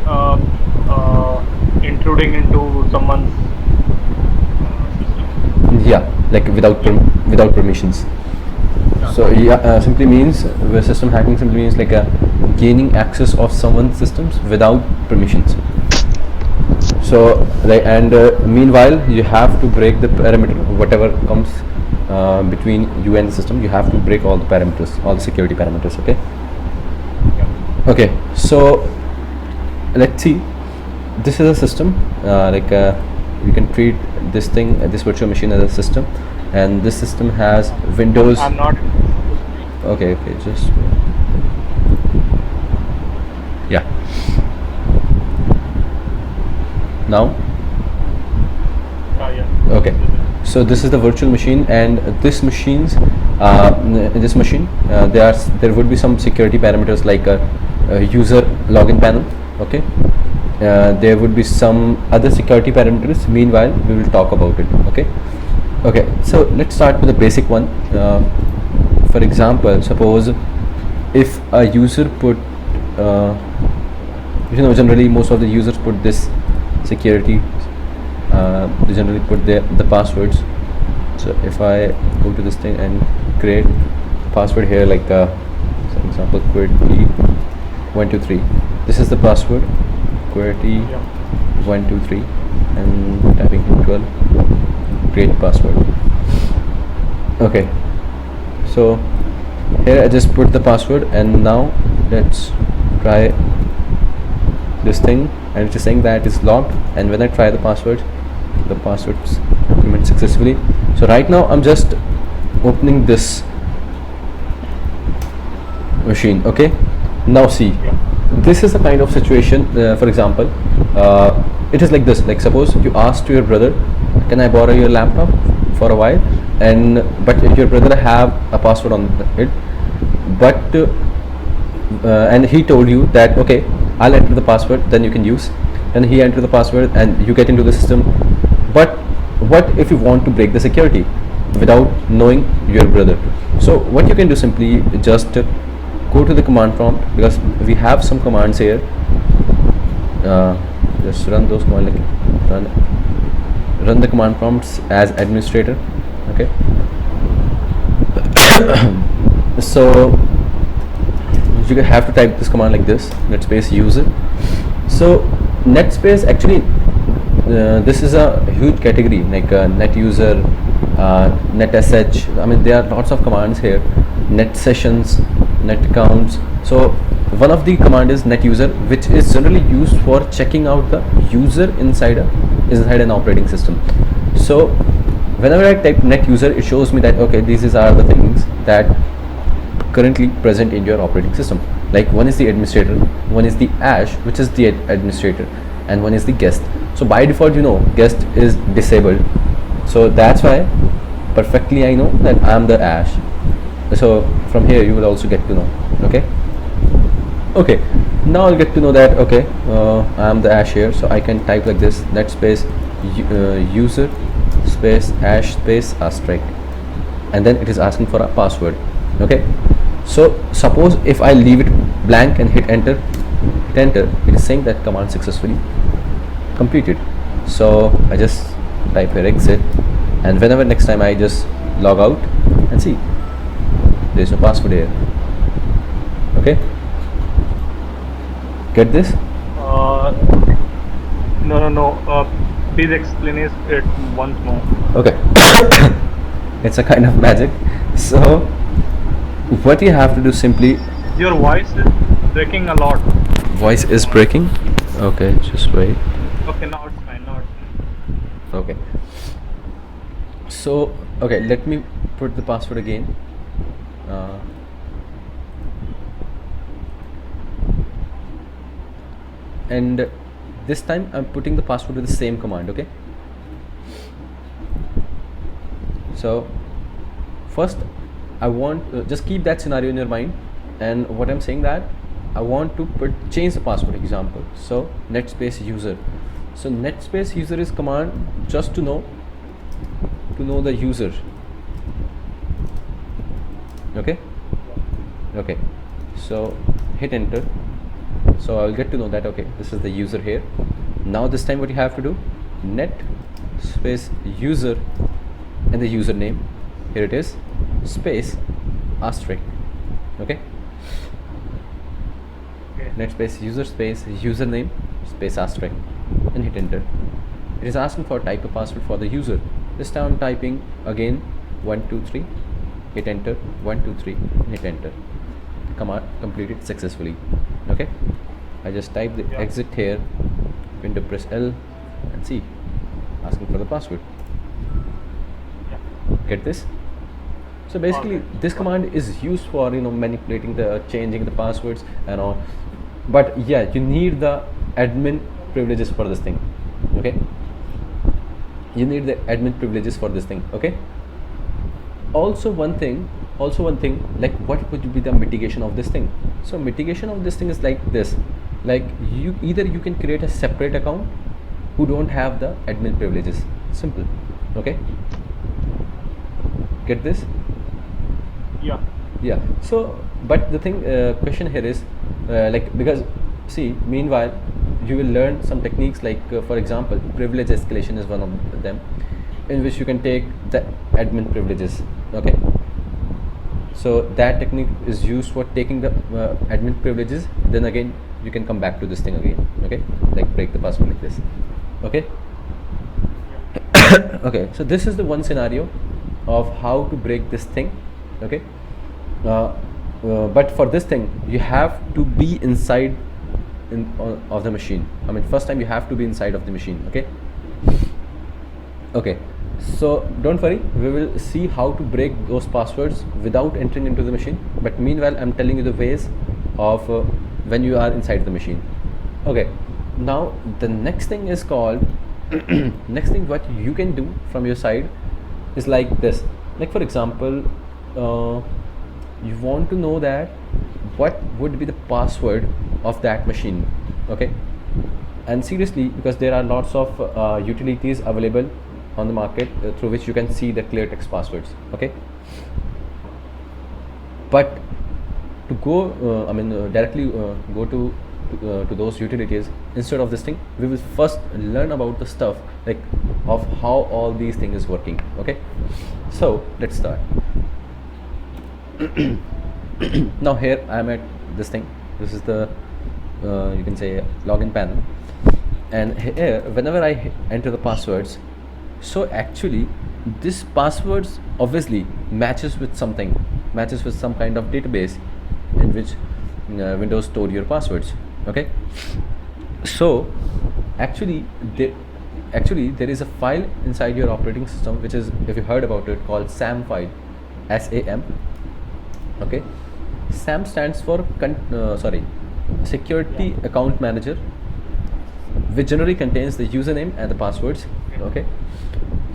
uh, intruding into someone's system. Yeah, like without permissions. So yeah, simply means system hacking simply means like gaining access of someone's systems without permissions. So like, and meanwhile you have to break the parameter whatever comes between you and the system. You have to break all the parameters, all the security parameters. Okay. Okay, so let's see. This is a system. You can treat this thing, this virtual machine, as a system, and this system has Windows. I'm not. Okay, just yeah. Now. Yeah. Okay. So this is the virtual machine, and this machines, in this machine, there would be some security parameters like a user login panel. Okay. There would be some other security parameters. Meanwhile, we will talk about it. Okay. Okay. So let's start with the basic one. For example, suppose if a user put, generally most of the users put this security. They generally put the passwords. So if I go to this thing and create a password here, like for example, QWERTY123. This is the password, QWERTY123, and typing control, create password. Okay. So here I just put the password, and now let's try this thing, and it is saying that it's locked. And when I try the password implement successfully. So right now I'm just opening this machine. Okay, now see, this is a kind of situation. For example, it is like this. Like suppose you ask to your brother, can I borrow your laptop for a while, but your brother have a password on it, but and he told you that okay, I'll enter the password, then you can use. And he entered the password and you get into the system. But what if you want to break the security without knowing your brother? So what you can do, simply just go to the command prompt, because we have some commands here. Just run those commands, run the command prompts as administrator. Okay. So you have to type this command like this, netspace user. So netspace, actually this is a huge category, like net user, net sh. I mean, there are lots of commands here, net sessions, net accounts. So one of the command is net user, which is generally used for checking out the user inside an operating system. So whenever I type net user, it shows me that okay, these are the things that currently present in your operating system. Like one is the administrator, one is the ash, which is the administrator, and one is the guest. So by default, guest is disabled. So that's why perfectly I know that I am the ash. So from here you will also get to know. Okay, now I'll get to know that okay, I am the ash here. So I can type like this, net space user space ash space asterisk, and then it is asking for a password. Okay, so suppose if I leave it blank and hit enter, it is saying that command successfully completed. So I just type here exit, and whenever next time I just log out and see there is no password here. Okay, get this? No. Please explain it once more. Okay. It's a kind of magic. So what you have to do, simply, Your voice is breaking a lot. voice is breaking. Okay, just wait. Okay, now it's fine. Okay, so okay, let me put the password again. And this time I'm putting the password with the same command. Okay, so first I want just keep that scenario in your mind, and what I'm saying that I want to change the password example. So netspace user. So netspace user is command just to know the user. Okay, so hit enter, So I'll get to know that, okay, this is the user here. Now this time what you have to do, net space user and the username, here it is, space asterisk. Okay, net space user space username space asterisk, and hit enter. It is asking for type a password for the user. This time I'm typing again 123, hit enter, 123, and hit enter. Command completed successfully. Okay, I just type the exit here, window press L, and see, asking for the password. Get this? So basically this command is used for manipulating the changing the passwords and all, but yeah, you need the admin privileges for this thing. Okay, you need the admin privileges for this thing. Okay, also one thing, like what would be the mitigation of this thing? So mitigation of this thing is like this, like you can create a separate account who don't have the admin privileges. Simple. Okay, get this? Yeah. So but the thing, question here is like, because see, meanwhile you will learn some techniques like for example, privilege escalation is one of them, in which you can take the admin privileges. Okay, so that technique is used for taking the admin privileges, then again you can come back to this thing again. Okay, like break the password like this. Okay. Okay, so this is the one scenario of how to break this thing. Okay, but for this thing you have to be inside of the machine. I mean, first time you have to be inside of the machine. Okay. Okay, so don't worry, we will see how to break those passwords without entering into the machine, but meanwhile I'm telling you the ways of when you are inside the machine. Okay, now the next thing is called next thing what you can do from your side is like this. Like for example, you want to know that what would be the password of that machine. Okay, and seriously, because there are lots of utilities available on the market through which you can see the clear text passwords. Okay, but to go directly go to those utilities, instead of this thing, we will first learn about the stuff like of how all these things is working. Okay, so let's start. Now here I am at this thing. This is the you can say login panel, and here whenever I enter the passwords, so actually this passwords obviously matches with some kind of database in which Windows stored your passwords. Okay, so actually there is a file inside your operating system which is, if you heard about it, called SAM file, SAM. Okay, SAM stands for security account manager, which generally contains the username and the passwords. Okay,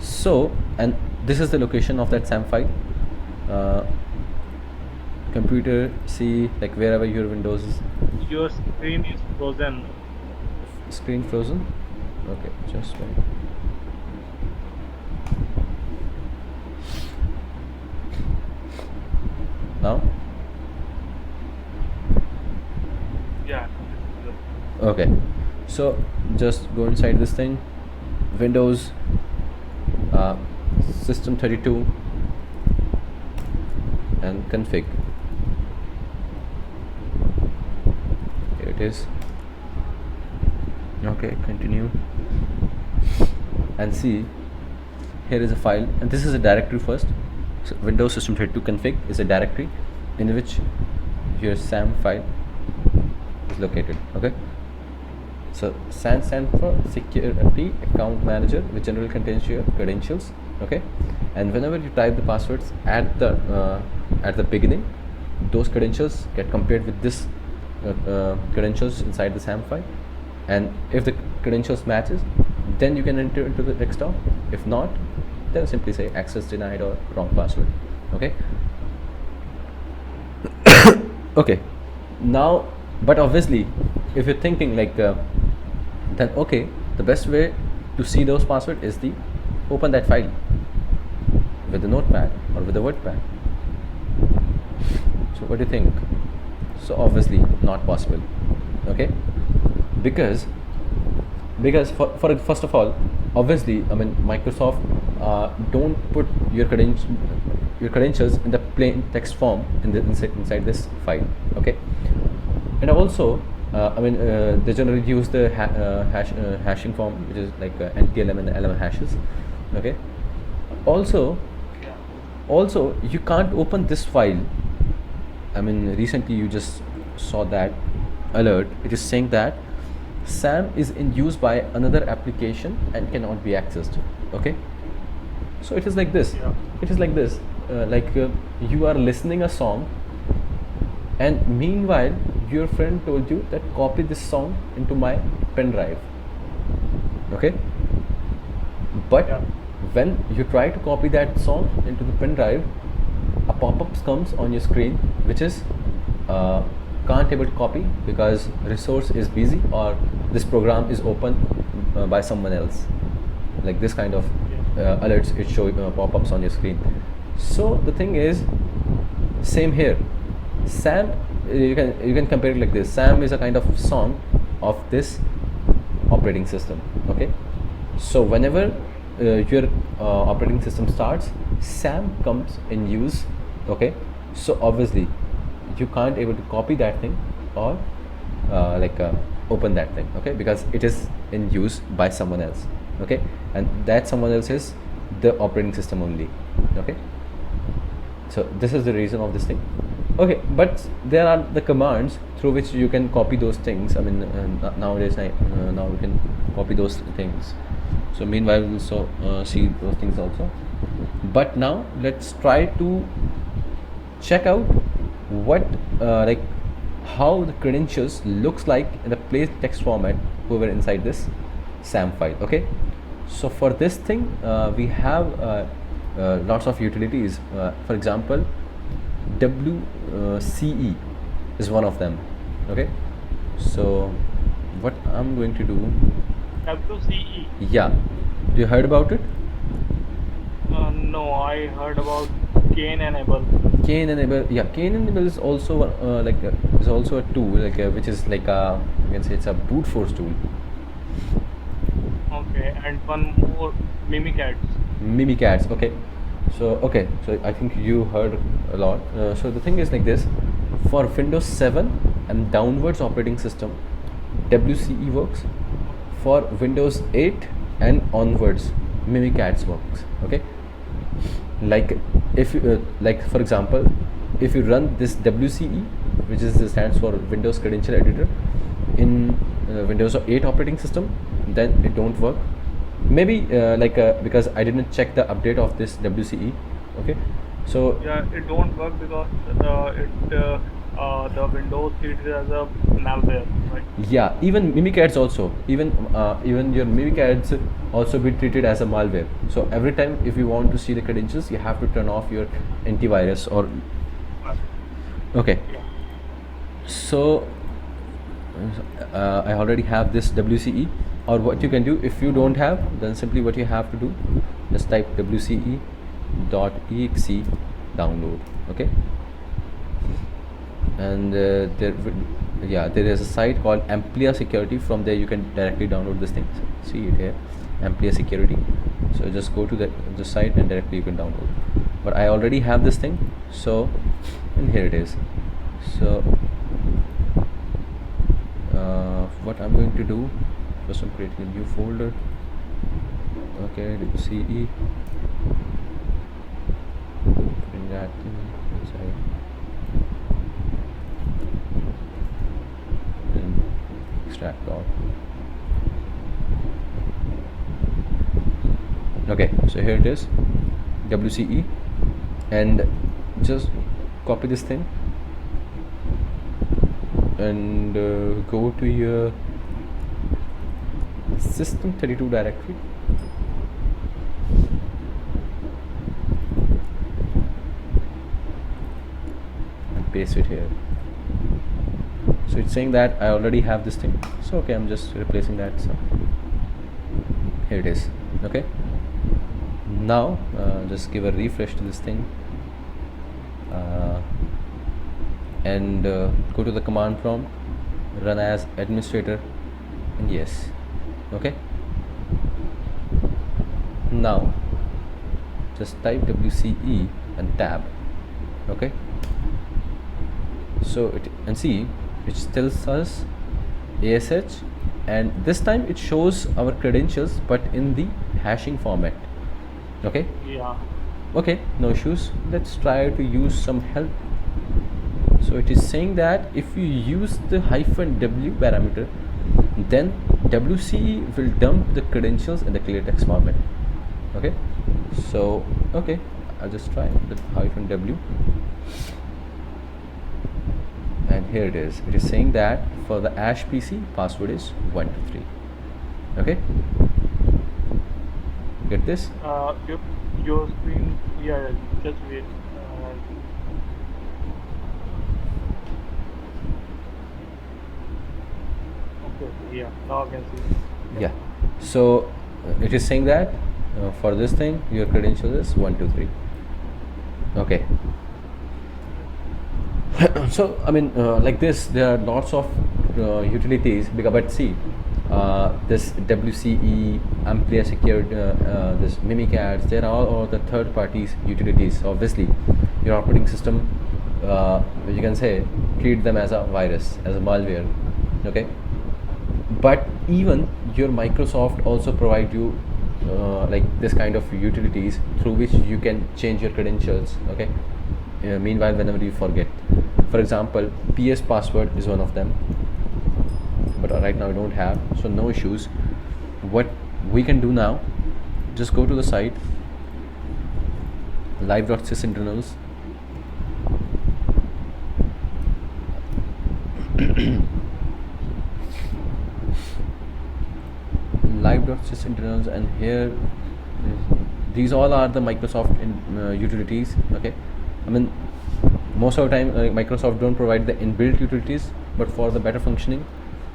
so, and this is the location of that SAM file. Computer, see, like wherever your Windows is. Your screen is frozen. Screen frozen? Okay, just wait. Now? Yeah. Okay, so just go inside this thing, Windows System 32, and config. Here it is. Okay, continue, and see, here is a file, and this is a directory first. So Windows System 32 config is a directory in which your SAM file is located. Okay, so SAM stands for security account manager, which generally contains your credentials. Okay, and whenever you type the passwords at the beginning, those credentials get compared with this credentials inside the SAM file, and if the credentials matches, then you can enter into the desktop. If not, then simply say access denied or wrong password. Okay. Okay, now, but obviously if you're thinking like then okay, the best way to see those passwords is the open that file with a notepad or with a word pad. So what do you think? So obviously not possible. Okay, because for first of all, obviously, I mean, Microsoft don't put your credentials in the plain text form inside this file. Okay, and also, they generally use the hashing form, which is like NTLM and LM hashes. Okay, also you can't open this file. I mean, recently you just saw that alert. It is saying that SAM is in use by another application and cannot be accessed. Okay, so it is like this. Yeah. It is like this. You are listening a song, and meanwhile your friend told you that copy this song into my pen drive. Okay, but Yeah. when you try to copy that song into the pen drive, a pop-up comes on your screen which is can't able to copy because resource is busy, or this program is open by someone else. Like this kind of alerts, it show pop-ups on your screen. So the thing is same here. SAM, you can compare it like this. SAM is a kind of song of this operating system. Okay, so whenever your operating system starts, SAM comes in use. Okay, so obviously you can't able to copy that thing or open that thing. Okay, because it is in use by someone else. Okay, and that someone else is the operating system only. Okay, so this is the reason of this thing. Okay, but there are the commands through which you can copy those things. I mean, nowadays now we can copy those things. So meanwhile we'll also see those things also. But now let's try to check out what how the credentials looks like in the plain text format over inside this SAM file. Okay, so for this thing we have lots of utilities. For example, WCE is one of them. Okay, so what I'm going to do, WCE. yeah, do you heard about it? No, I heard about Kane enable. Kane enable, yeah, Kane enable is also is also a tool which is you can say it's a brute force tool. Okay, and one more, Mimikatz. Mimikatz. Okay, so I think you heard a lot. So the thing is like this: for Windows 7 and downwards operating system, WCE works. For Windows 8 and onwards, Mimikatz works. Okay, like if for example, if you run this WCE, which stands for Windows Credential Editor, in Windows 8 operating system, then it don't work. Maybe because I didn't check the update of this WCE. Okay, so Yeah, it don't work because the Windows treats it as a malware, right? yeah, even Mimikatz also, even your Mimikatz also be treated as a malware. So every time if you want to see the credentials, you have to turn off your antivirus or okay. Yeah. So I already have this WCE, or what you can do if you don't have, then simply what you have to do, just type wce.exe download. Okay, and there is a site called Amplia Security. From there you can directly download this thing. See it here, Amplia Security. So just go to the site and directly you can download. But I already have this thing, so and here it is. So what I'm going to do, first I'm creating a new folder. Okay, WCE, bring that inside and extract all. Okay, so here it is, WCE, and just copy this thing and go to your system32 directory and paste it here. So it's saying that I already have this thing, so okay, I'm just replacing that. So here it is. Okay, now just give a refresh to this thing and go to the command prompt run as administrator, and yes. Okay, now just type WCE and tab. Okay, so it, and see, it tells us ASH, and this time it shows our credentials but in the hashing format. Okay, Yeah. okay, no issues. Let's try to use some help. So it is saying that if you use the -w parameter, then WCE will dump the credentials in the clear text format. Okay, so okay, I'll just try the -w, and here it is. It is saying that for the ash PC password is 123. Okay, get this? Your screen. Yeah. Just wait. Okay. Yeah. Now I can see. Yeah, so it is saying that for this thing your credential is 123. Okay. So I mean, like this, there are lots of utilities, but see, this WCE, Amplia Secured, this Mimikatz, they are all the third parties utilities. Obviously, your operating system, you can say, treat them as a virus, as a malware. Okay, but even your Microsoft also provide you like this kind of utilities through which you can change your credentials. Okay, meanwhile, whenever you forget, for example, PS password is one of them, but right now I don't have, so no issues. What we can do now, just go to the site live.sysinternals, live.sysinternals, and here these all are the Microsoft utilities. Okay, I mean, most of the time Microsoft don't provide the inbuilt utilities, but for the better functioning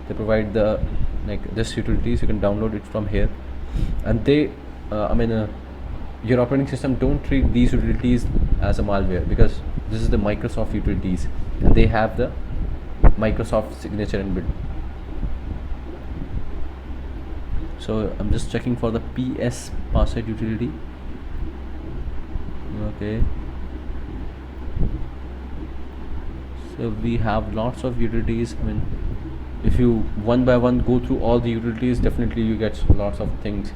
they provide the like this utilities. You can download it from here, and they your operating system don't treat these utilities as a malware, because this is the Microsoft utilities and they have the Microsoft signature inbuilt. So I'm just checking for the PS password utility. Okay, so we have lots of utilities. I mean, if you one by one go through all the utilities, definitely you get lots of things.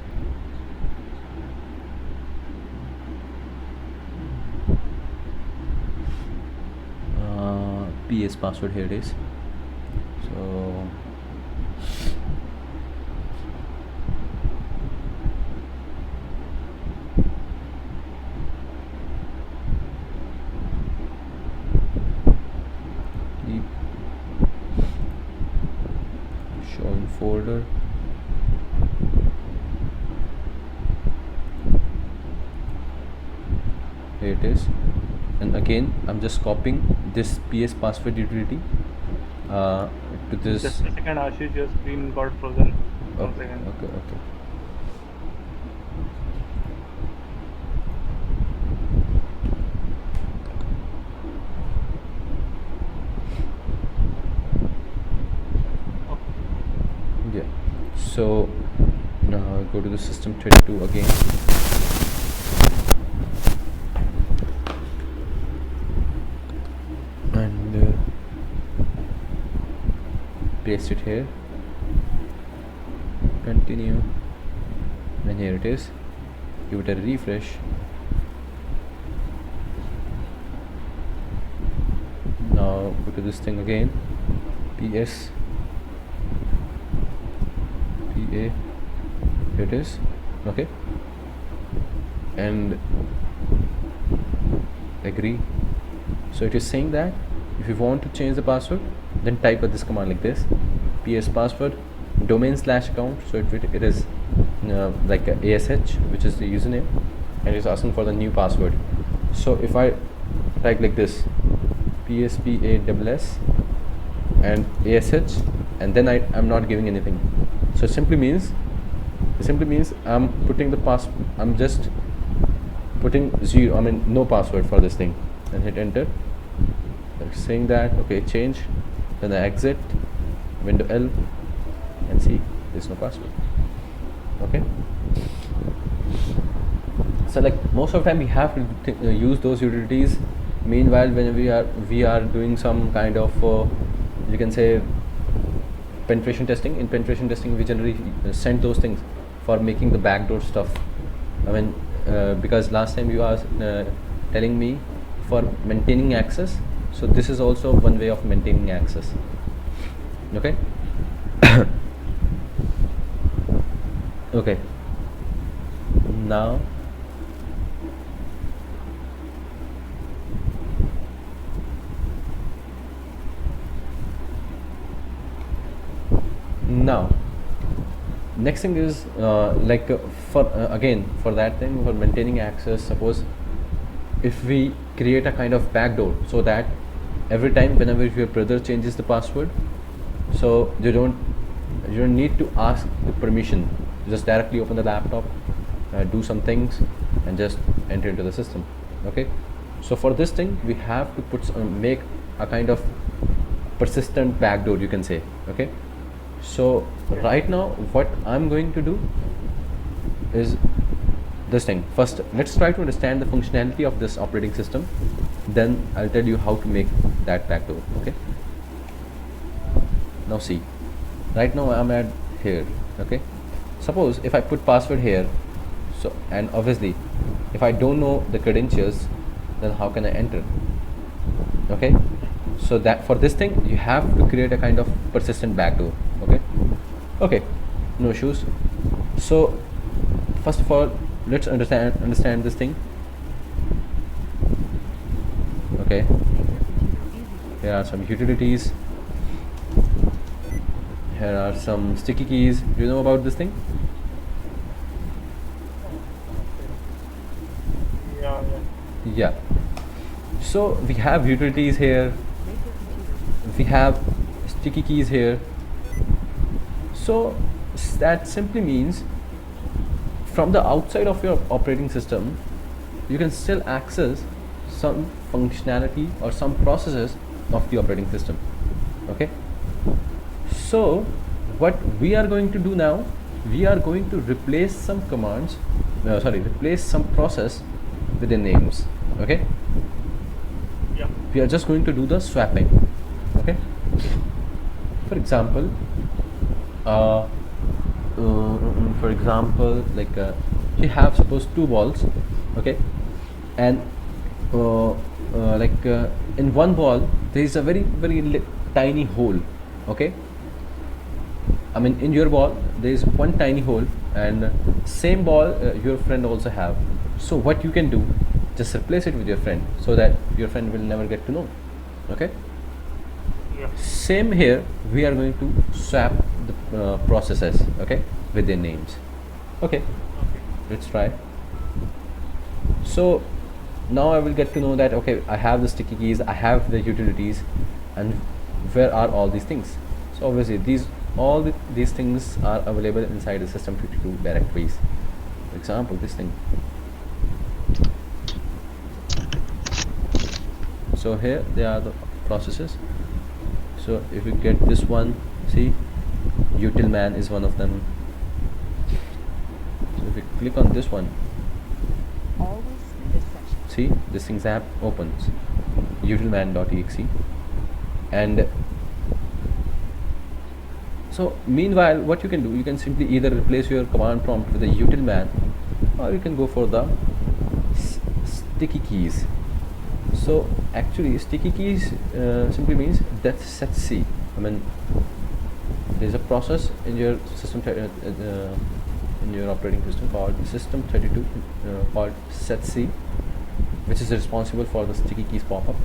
PS password, here it is. So keep showing folder. Here it is, and again I'm just copying this PS password utility to this. Just a second, Ashish. Your screen got frozen. One Okay, second. okay. Yeah, so now go to the system32 again. And paste it here, continue, and here it is. Give it a refresh. Now go to this thing again, PS PA, here it is. Okay, and agree. So it is saying that if you want to change the password, then type this command like this: PS password domain/account. So it is like a ASH, which is the username, and it's asking for the new password. So if I type like this, PSPASS and ASH, and then I'm not giving anything. So it simply means I'm putting the I'm just putting zero, I mean no password for this thing, and hit enter. It's saying that okay, change, then I exit, window L, and see there's no password. Okay, so like most of the time we have to use those utilities. Meanwhile, when we are doing some kind of you can say penetration testing. In penetration testing, we generally send those things for making the backdoor stuff. I mean, because last time you are telling me for maintaining access, so this is also one way of maintaining access. Okay. Okay. Now next thing is for again for that thing, for maintaining access, suppose if we create a kind of backdoor so that every time whenever your brother changes the password, so you don't need to ask the permission, just directly open the laptop, do some things and just enter into the system. Okay, so for this thing we have to put make a kind of persistent backdoor, you can say. Okay, so right now what I'm going to do is this thing. First, let's try to understand the functionality of this operating system, then I'll tell you how to make that backdoor. Okay, now see, right now I'm at here. Okay, suppose if I put password here, so and obviously if I don't know the credentials, then how can I enter? Okay, so that for this thing you have to create a kind of persistent backdoor. Okay, no issues. So first of all, let's understand this thing. Okay, here are some utilities, here are some sticky keys. Do you know about this thing? Yeah, so we have utilities here, we have sticky keys here. So that simply means from the outside of your operating system you can still access some functionality or some processes of the operating system. Okay, so what we are going to do now, we are going to replace some commands, replace some process with the names. Okay, Yeah. we are just going to do the swapping. Okay, for example, like you have suppose two balls. Okay, and in one ball there is a very tiny hole. Okay, I mean in your ball there is one tiny hole, and same ball your friend also have. So what you can do, just replace it with your friend so that your friend will never get to know. Okay, Yeah. same here, we are going to swap the processes, okay, with their names. Okay, let's try. So now I will get to know that okay, I have the sticky keys, I have the utilities, and where are all these things? So obviously these things are available inside the system32 directories. For example, this thing. So here they are the processes. So if you get this one, see, utilman is one of them. So if you click on this one, see, this thing's app opens, utilman.exe. And so meanwhile what you can do, you can simply either replace your command prompt with a utilman, or you can go for the sticky keys. So actually sticky keys simply means that set C. I mean there's a process in your system in your operating system called system32 called set C, which is responsible for the sticky keys pop-up.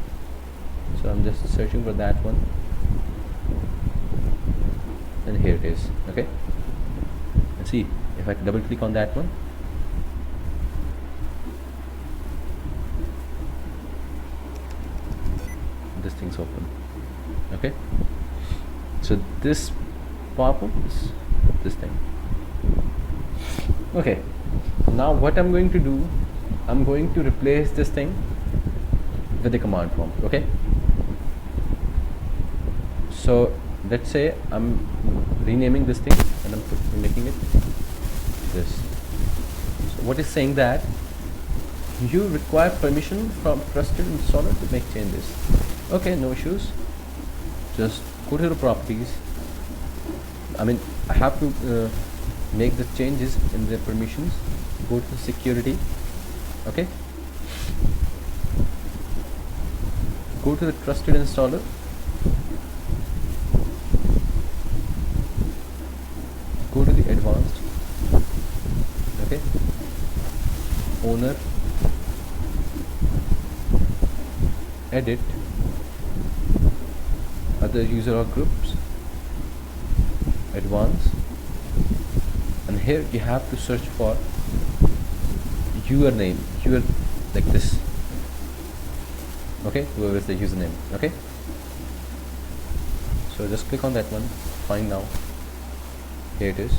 So I'm just searching for that one, and here it is. Okay, and see, if I double click on that one, this thing's open. Okay, so this pop-up is this thing. Okay, now what I'm going to do, I'm going to replace this thing with the command prompt. Okay, so let's say I'm renaming this thing and I'm making it this. So what is saying that you require permission from trusted installer to make changes. Okay, no issues. Just go to the properties. I mean, I have to make the changes in the permissions. Go to the security. Okay. Go to the trusted installer. Go to the advanced. Okay. Owner. Edit. Other user or groups. Advanced. And here you have to search for your name. Your like this. Okay, whoever is the username. Okay, so just click on that one. Find now. Here it is.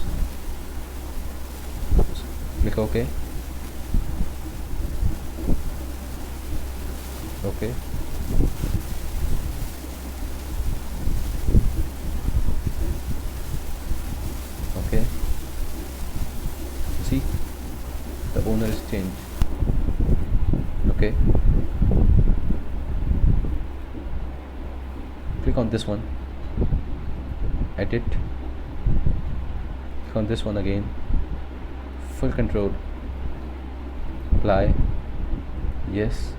Click OK. Okay. Okay. See, the owner is changed. Okay. Click on this one. Edit. Click on this one again. Full control. Apply. Yes.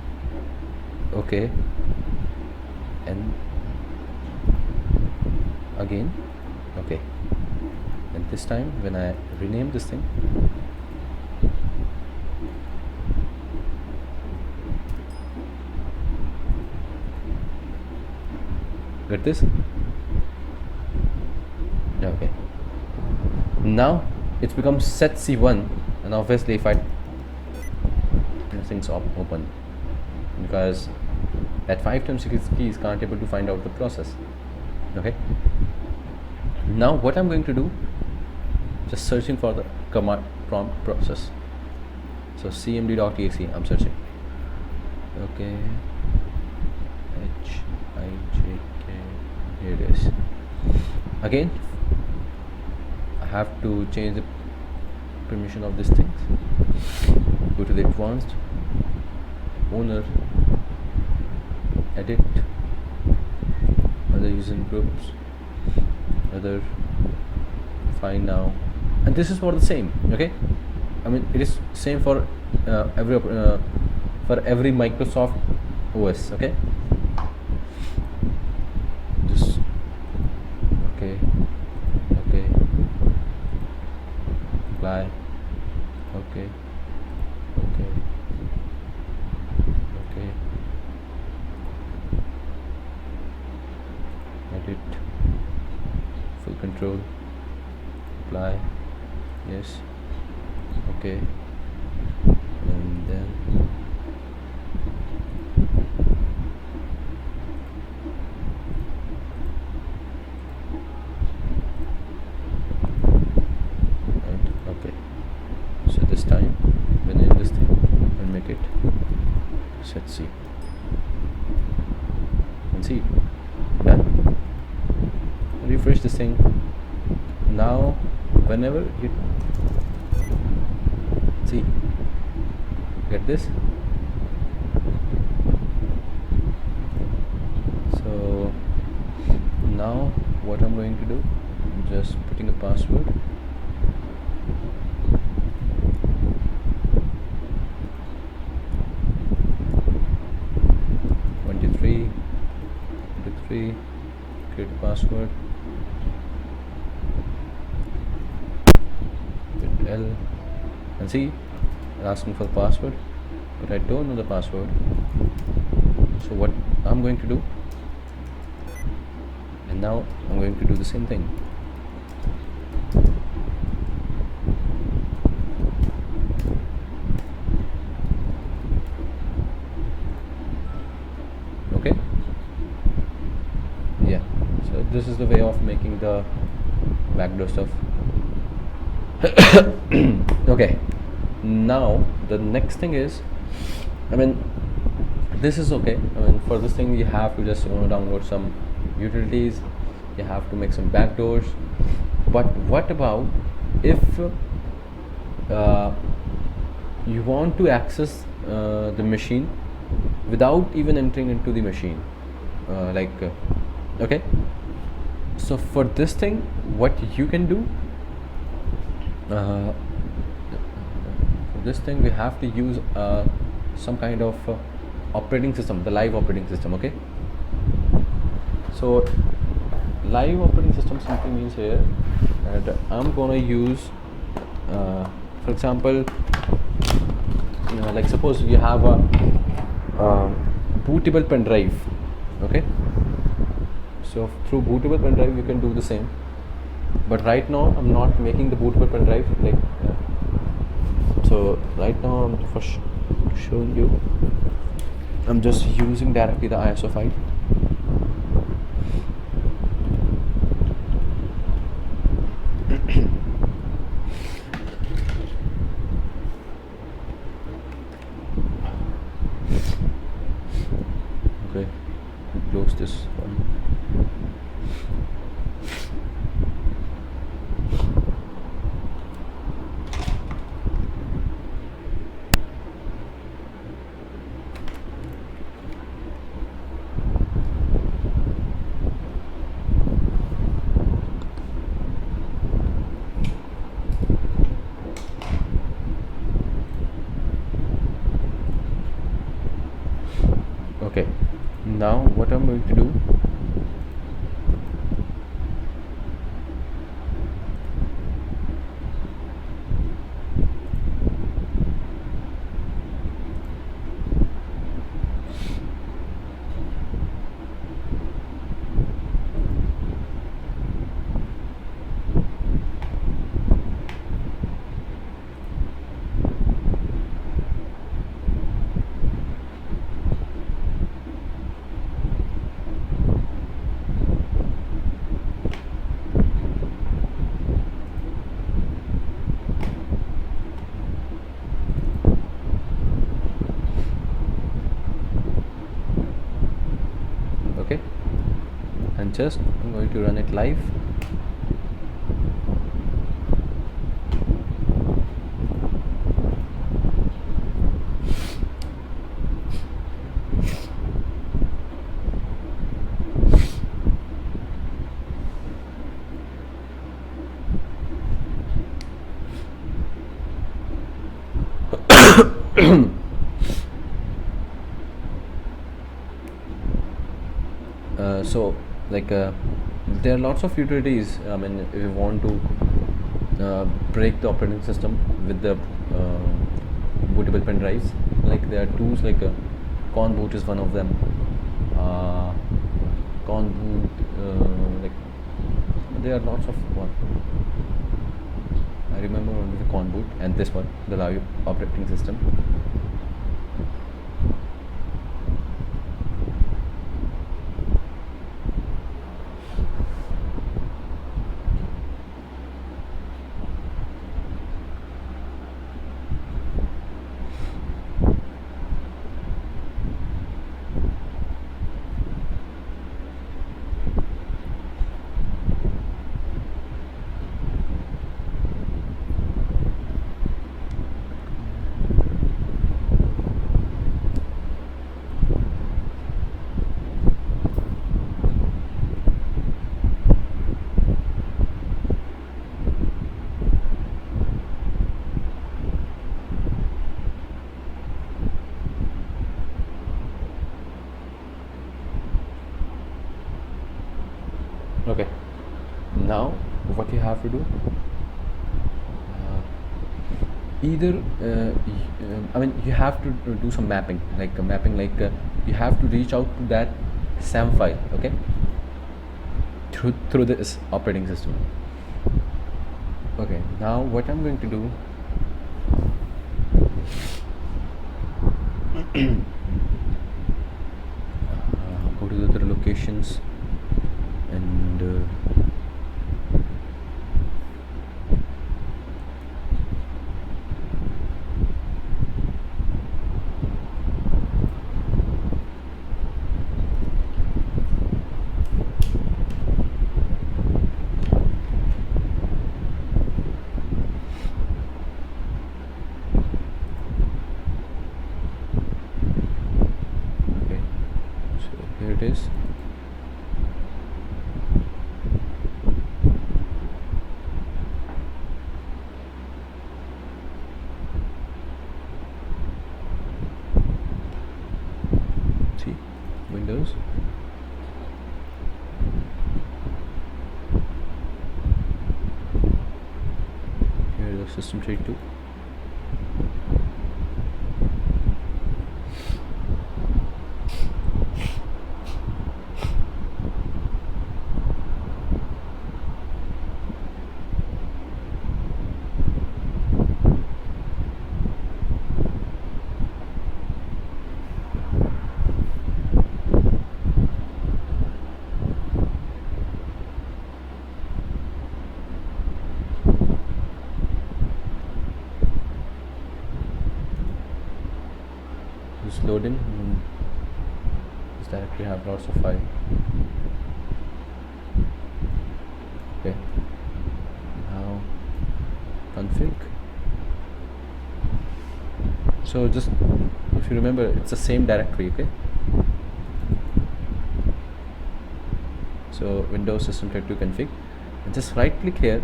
Okay. And again. Okay. And this time when I rename this thing, get this? Okay. Now it's become set C1, and obviously if I things open, because that 5 times 6 keys can't able to find out the process. Okay. Now what I'm going to do, just searching for the command prompt process. So cmd.exe I'm searching. Okay. HIJK, here it is. Again I have to change the permission of these things. Go to the advanced, owner, edit, other using groups, other, find now, and this is for the same. Okay, I mean it is same for every Microsoft OS. Okay, just okay, apply, okay, edit, full control, apply, yes, okay, and then okay. So this time rename this thing and make it set C, and see, done. Refresh this thing. Now whenever you see, get this. So now what I'm going to do, I'm just putting a password. Create a password, hit L, and see, asking for the password, but I don't know the password. So what I'm going to do, and now I'm going to do the same thing. Okay. Yeah, so this is the way of making the backdoor stuff. Okay, now the next thing is, I mean this is okay. I mean for this thing you have to just download some utilities, you have to make some backdoors. But what about if you want to access the machine without even entering into the machine, okay, so for this thing what you can do, for this thing we have to use some kind of operating system, the live operating system. Okay, so live operating system simply means here that I'm gonna use for example, like suppose you have a bootable pen drive. Okay, so through bootable pen drive you can do the same, but right now I'm not making the bootable pen drive so right now I'm first showing you, I'm just using directly the ISO file. Okay, close this one. Okay, now what I'm going to do, okay, and just I'm going to run it live. So there are lots of utilities. I mean, if you want to break the operating system with the bootable pen drives, like there are tools like konboot is one of them. Konboot, there are lots of one. I remember only the konboot and this one, the live operating system. Okay, now what you have to do, either I mean you have to do some mapping, you have to reach out to that SAM file, okay, through this operating system. Okay, now what I'm going to do, go to the other locations and system32. Just loading. This directory have lots of files. Okay, now config. So just, if you remember, it's the same directory. Okay, so Windows system32 config, and just right click here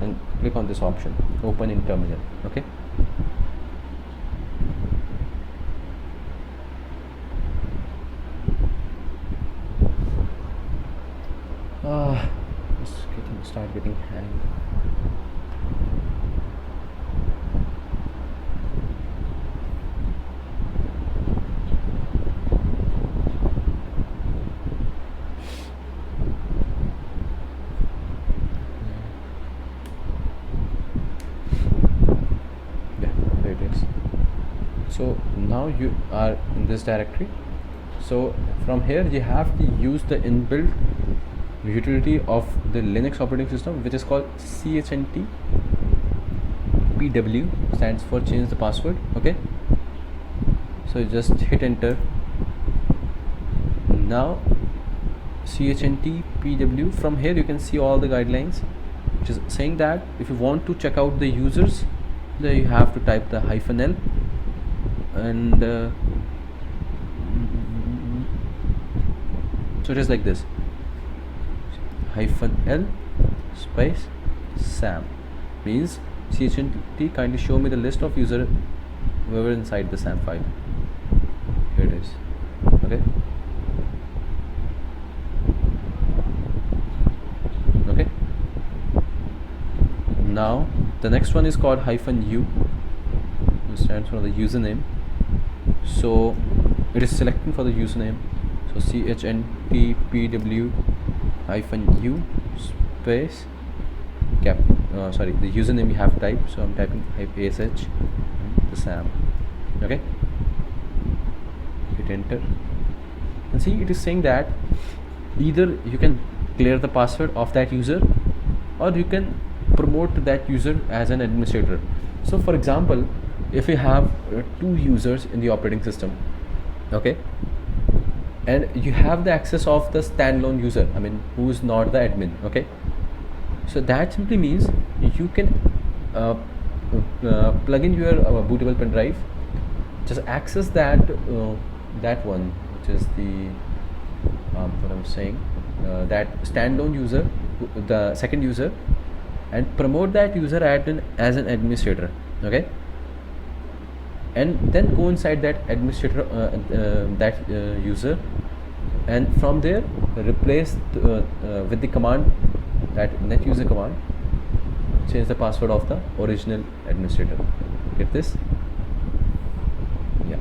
and click on this option, open in terminal. Okay, just start getting hang. Yeah, there it is. So now you are in this directory. So from here you have to use the inbuilt utility of the Linux operating system, which is called chnt pw, stands for change the password. Okay, so just hit enter. Now chnt pw, from here you can see all the guidelines, which is saying that if you want to check out the users, then you have to type the -l, and so it is like this, -l space sam, means chnt kindly show me the list of user who were inside the sam file. Here it is. Okay, okay, now the next one is called -u, which stands for the username. So it is selecting for the username, so chnt pw -u space cap, sorry, the username you have typed, so I'm typing -ash the sam. Okay, hit enter, and see it is saying that either you can clear the password of that user, or you can promote that user as an administrator. So for example, if you have two users in the operating system, okay, and you have the access of the standalone user, I mean who is not the admin. Okay, so that simply means you can plug in your bootable pen drive, just access that that one, which is the what I'm saying, that standalone user, the second user, and promote that user as an administrator. Okay, and then go inside that administrator user, and from there replace with the command, that net user command, change the password of the original administrator. Get this? Yeah,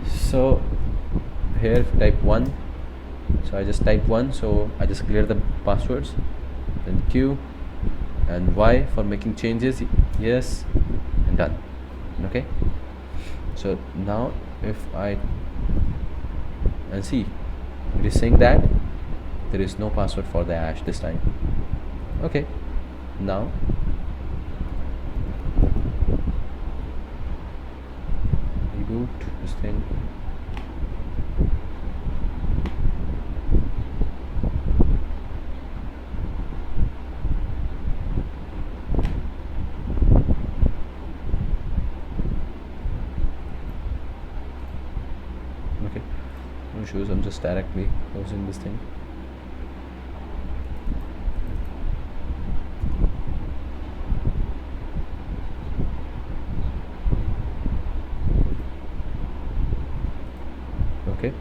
so here type 1, so I just type 1, so I just clear the passwords, then Q and Y for making changes, yes, and done. Okay, so now if I and see, it is saying that there is no password for the hash this time. Okay, now reboot this thing. Okay, no issues, I'm just directly closing this thing. Okay,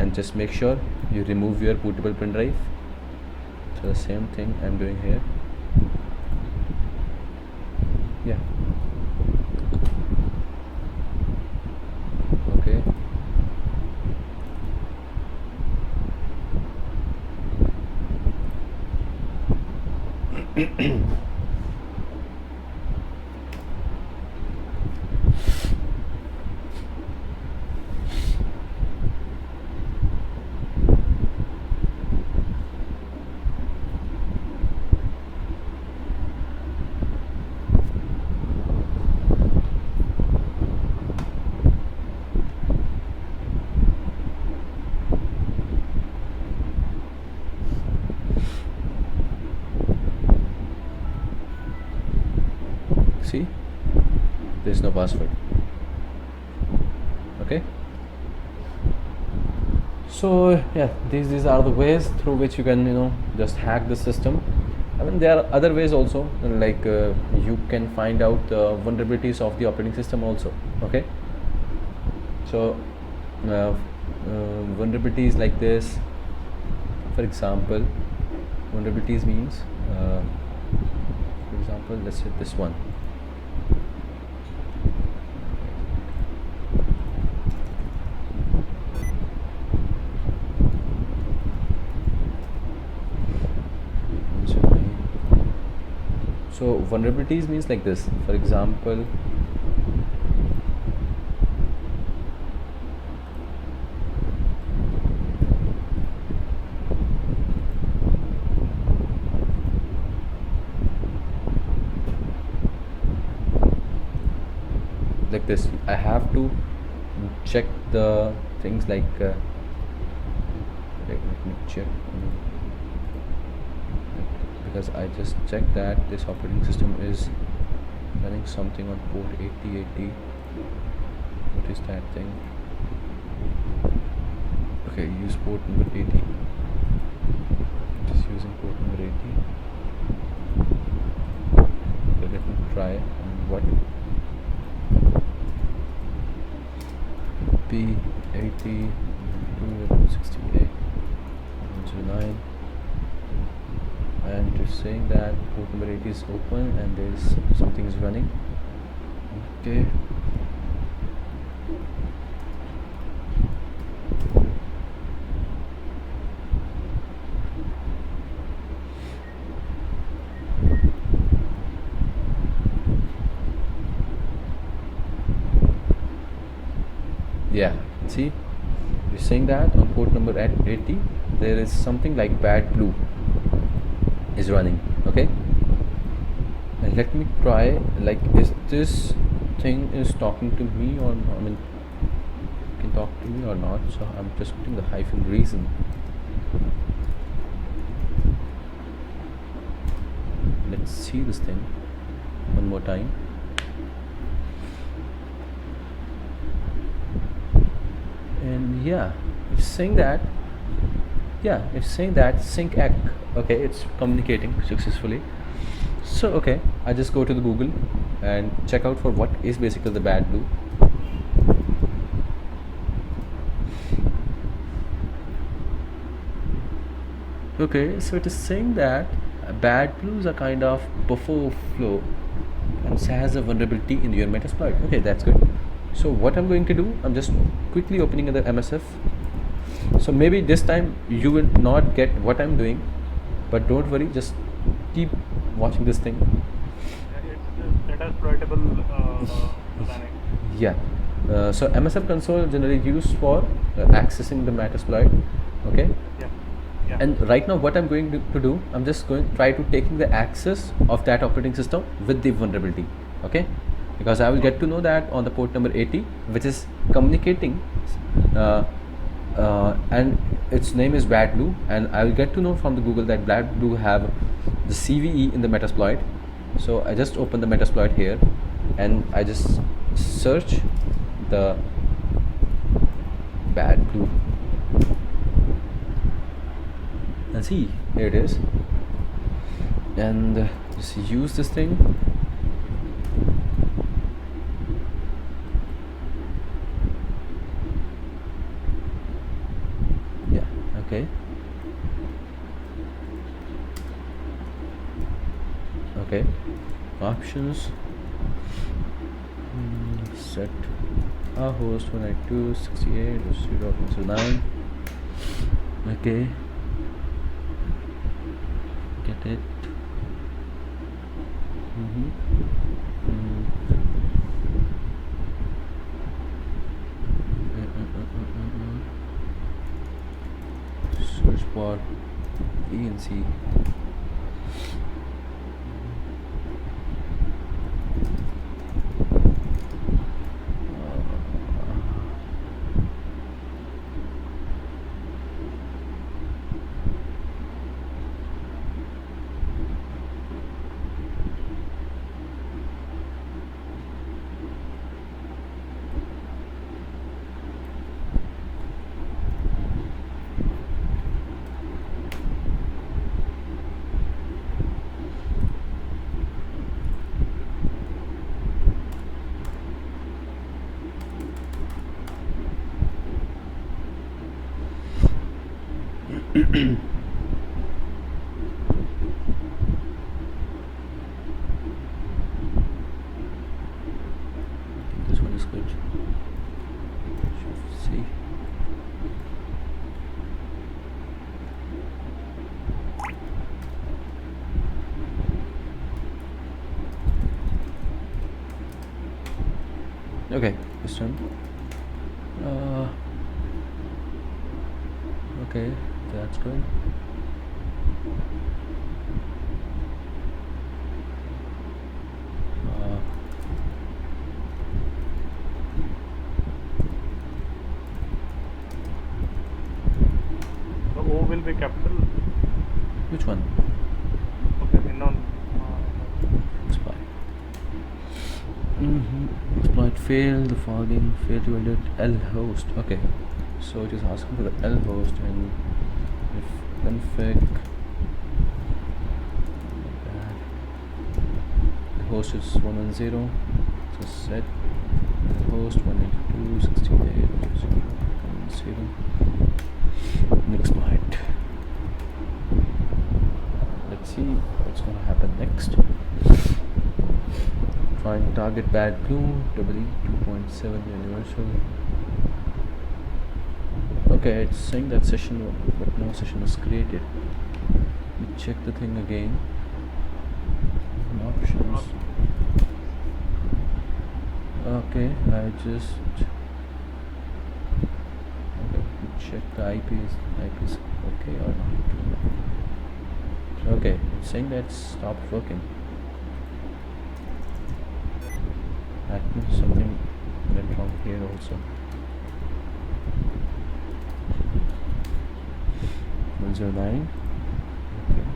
and just make sure you remove your bootable pen drive. So the same thing I'm doing here. Yeah. Okay. See, there's no password. Okay. So yeah, these are the ways through which you can just hack the system. I mean, there are other ways also, like you can find out the vulnerabilities of the operating system also. Okay. So vulnerabilities like this, for example, vulnerabilities means for example, let's say this one. So vulnerabilities means like this. For example, like this, I have to check the things like let me check, because I just checked that this operating system is running something on port 8080. What is that thing? Okay, use port number 80. Just using port number 80. Okay, let me try what P80 268 109, and just saying that port number 80 is open and there's something is running. Okay. Yeah, see, we're saying that on port number at 80 there is something like bad blue is running. Okay, and let me try, like, is this thing is talking to me or not? I mean, can talk to me or not. So I'm just putting the hyphen reason. Let's see this thing one more time. And yeah, it's saying that sync act. Okay, it's communicating successfully. So okay, I just go to the Google and check out for what is basically the bad blue. Okay, so it is saying that bad blues are kind of buffer overflow and has a vulnerability in your Metasploit. Okay, that's good. So what I'm going to do, I'm just quickly opening the MSF. So maybe this time you will not get what I'm doing, but don't worry, just keep watching this thing. It's Metasploitable planning. Yeah. So MSF console generally used for accessing the Metasploit. Okay. Yeah. And right now what I'm going to do, I'm just going to try to taking the access of that operating system with the vulnerability. Okay, because I will get to know that on the port number 80, which is communicating and its name is bad blue, and I will get to know from the Google that bad blue have the CVE in the Metasploit. So I just open the Metasploit here and I just search the bad blue and see, here it is, and just use this thing. Okay. Okay. Options. Set our host 192.68.0.9. Okay. Get it. Search bar ENC. This one is good. Shift C. Okay, this one. Okay, that's good. The O will be capital. Which one? Okay, no. Exploit. Exploit failed. The following failed to edit L host. Okay, so it is asking for the L host, and if config the host is 110, so set the host 192.68.0.10 and exploit. Let's see what's going to happen next. Find target bad blue, EE 2.7 universal. Okay, it's saying that session, but no session was created. We check the thing again. Options. Okay, I just check the IPs okay or not. Okay, it's saying that it's stopped working. That means something went wrong here also. 109. Okay.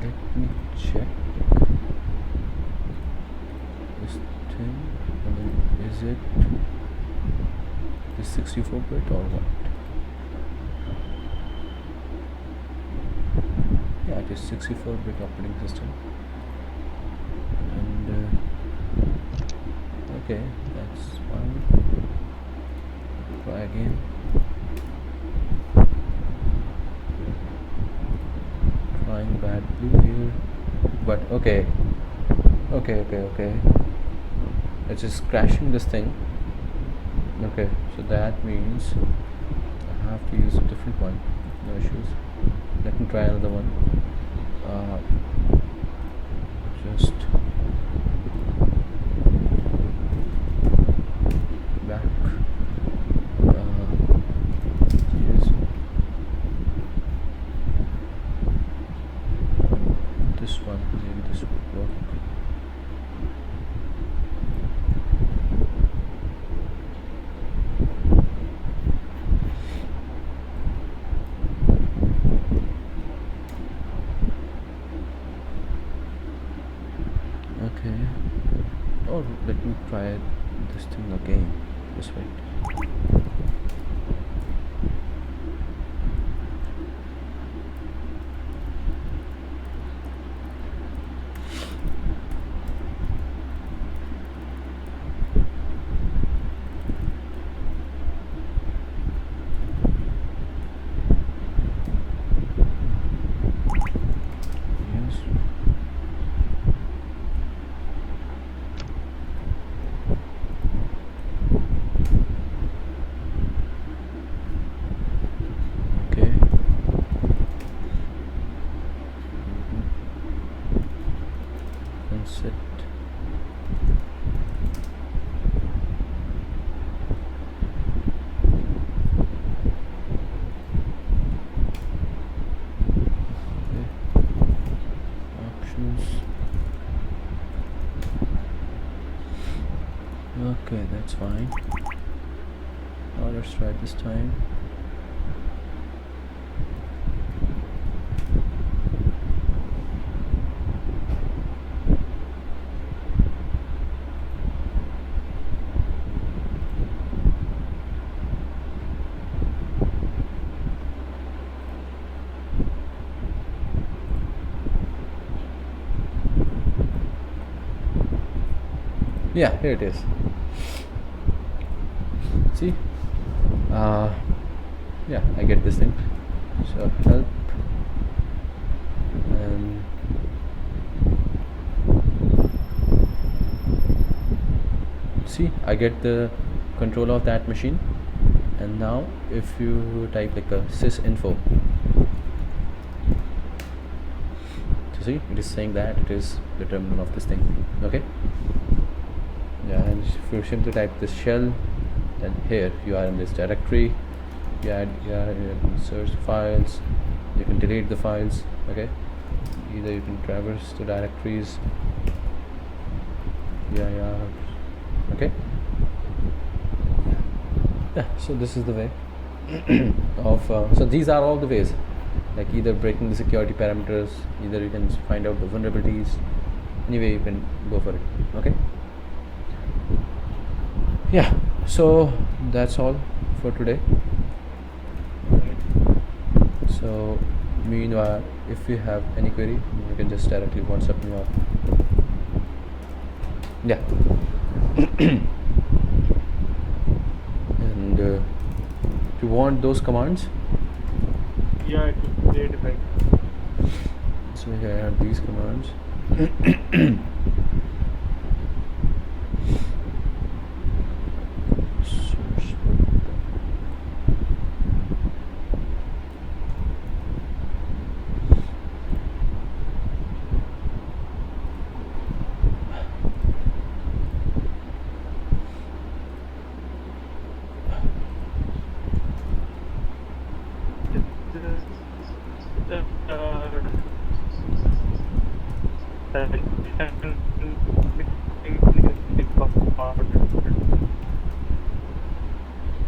Let me check this thing. Is it the 64-bit or what? Yeah, it is 64-bit operating system. And okay, that's fine. Try again. Trying bad blue here, but okay. It's just crashing this thing. Okay, so that means I have to use a different one. No issues. Let me try another one. Just back. Use this one. Maybe this would work. Okay. Or let me try this thing again. This way. fine. Now let's try it this time. Yeah, here it is. See, yeah, I get this thing. So help, and see, I get the control of that machine. And now if you type like a sysinfo, so see, it is saying that it is the terminal of this thing. Okay, yeah, and if you simply type this shell, then here you are in this directory. You can search files, you can delete the files. Okay, either you can traverse the directories. Okay, yeah, so this is the way of so these are all the ways, like either breaking the security parameters, either you can find out the vulnerabilities. Anyway, you can go for it. Okay, yeah, so that's all for today. So meanwhile, if you have any query, you can just directly WhatsApp me, or yeah. And if you want those commands, Yeah, it would be great if I. so here I have these commands. Source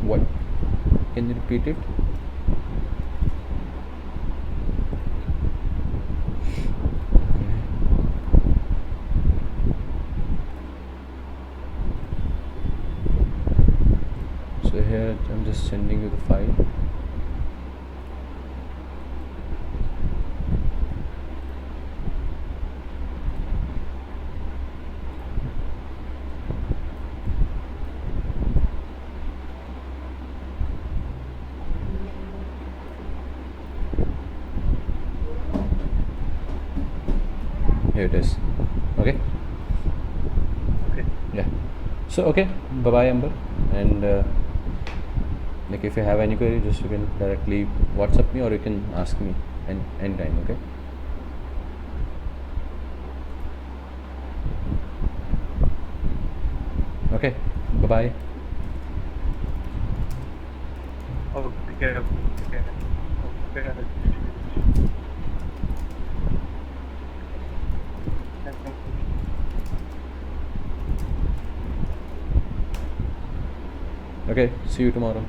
what? Can you repeat it? So here I'm just sending you the file. Here it is. Okay. Okay. Yeah. So okay, bye bye Amber, and like if you have any query, just you can directly WhatsApp me, or you can ask me anytime. Okay. Okay, bye bye. Okay. Okay, see you tomorrow.